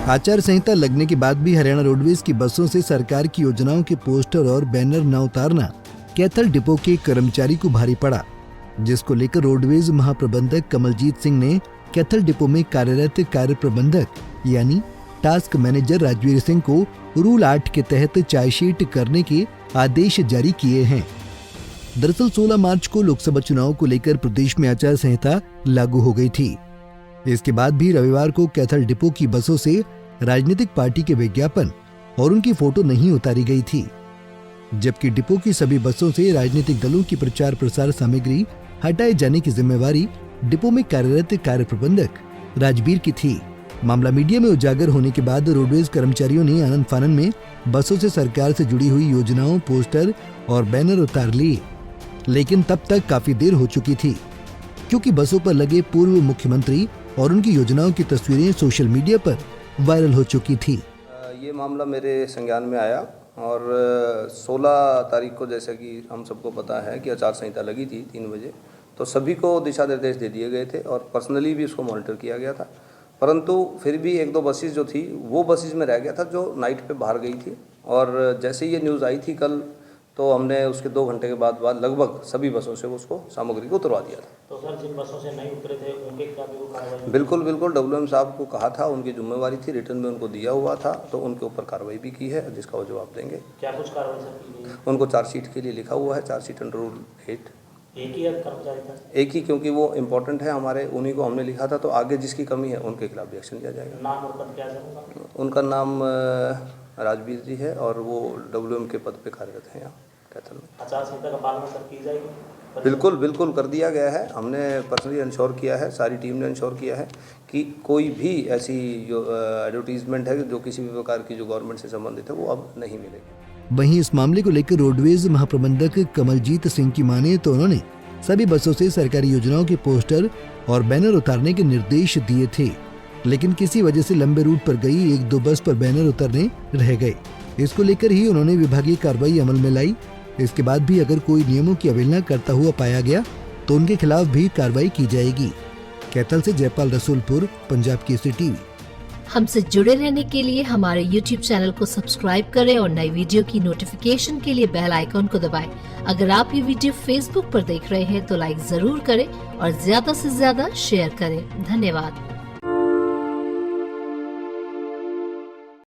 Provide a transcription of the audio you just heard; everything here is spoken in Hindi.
आचार संहिता लगने के बाद भी हरियाणा रोडवेज की बसों से सरकार की योजनाओं के पोस्टर और बैनर न उतारना कैथल डिपो के कर्मचारी को भारी पड़ा, जिसको लेकर रोडवेज महाप्रबंधक कमलजीत सिंह ने कैथल डिपो में कार्यरत कार्य प्रबंधक यानी टास्क मैनेजर राजवीर सिंह को रूल 8 के तहत चार्जशीट करने के आदेश जारी किए हैं। दरअसल 16 मार्च को लोकसभा चुनाव को लेकर प्रदेश में आचार संहिता लागू हो गई थी। इसके बाद भी रविवार को कैथल डिपो की बसों से राजनीतिक पार्टी के विज्ञापन और उनकी फोटो नहीं उतारी गई थी, जबकि डिपो की सभी बसों से राजनीतिक दलों की प्रचार प्रसार सामग्री हटाए जाने की जिम्मेवारी डिपो में कार्यरत कार्य प्रबंधक राजवीर की थी। मामला मीडिया में उजागर होने के बाद रोडवेज कर्मचारियों ने आनन फानन में बसों से सरकार से जुड़ी हुई योजनाओं, पोस्टर और बैनर उतार लिए, लेकिन तब तक काफी देर हो चुकी थी, क्योंकि बसों पर लगे पूर्व मुख्यमंत्री और उनकी योजनाओं की तस्वीरें सोशल मीडिया पर वायरल हो चुकी थी। ये मामला मेरे संज्ञान में आया और 16 तारीख को, जैसे कि हम सबको पता है कि आचार संहिता लगी थी 3 बजे, तो सभी को दिशा निर्देश दे दिए गए थे और पर्सनली भी उसको मॉनिटर किया गया था। परंतु फिर भी 1-2 बसेस जो थी वो बसेस में रह गया था जो नाइट पे बाहर गई थी, और जैसे ये न्यूज़ आई थी कल, तो हमने उसके 2 घंटे के बाद लगभग सभी बसों से उसको सामग्री को उतरवा दिया था। तो सर जिन बसों से नहीं उतरे थे उनके खिलाफ भी कार्रवाई? बिल्कुल WM साहब को कहा था, उनकी जिम्मेवारी थी, रिटर्न में उनको दिया हुआ था, तो उनके ऊपर कार्रवाई भी की है जिसका वो जवाब देंगे। क्या कुछ कार्रवाई सर की गई? उनको चार्जशीट के लिए लिखा हुआ है, चार्जशीट अंडर रूल 8। एक ही कर्मचारी था? एक ही, क्योंकि वो इम्पोर्टेंट है हमारे, उन्हीं को हमने लिखा था, तो आगे जिसकी कमी है उनके खिलाफ भी एक्शन लिया जाएगा। नाम और पद क्या है? उनका नाम राजवीर जी है और वो WM के पद पे कार्यरत हैं यहाँ कैथल में। आचार संहिता का पालन सर की जाएगी? बिल्कुल कर दिया गया है। हमने पर्सनली इंश्योर किया है, सारी टीम ने इंश्योर किया है कि कोई भी ऐसी जो एडवर्टीजमेंट है जो किसी भी प्रकार की जो गवर्नमेंट से संबंधित है वो अब नहीं मिलेगी। वहीं इस मामले को लेकर रोडवेज महाप्रबंधक कमलजीत सिंह की माने तो उन्होंने सभी बसों से सरकारी योजनाओं के पोस्टर और बैनर उतारने के निर्देश दिए थे, लेकिन किसी वजह से लंबे रूट पर गई 1-2 बस पर बैनर उतरने रह गए। इसको लेकर ही उन्होंने विभागीय कार्रवाई अमल में लाई। इसके बाद भी अगर कोई नियमों की अवहेलना करता हुआ पाया गया तो उनके खिलाफ भी कार्रवाई की जाएगी। कैथल से जयपाल रसूलपुर, पंजाब केसरी टीवी। हमसे जुड़े रहने के लिए हमारे YouTube चैनल को सब्सक्राइब करें और नई वीडियो की नोटिफिकेशन के लिए बेल आइकॉन को दबाएं। अगर आप ये वीडियो Facebook पर देख रहे हैं तो लाइक जरूर करें और ज्यादा से ज्यादा शेयर करें। धन्यवाद।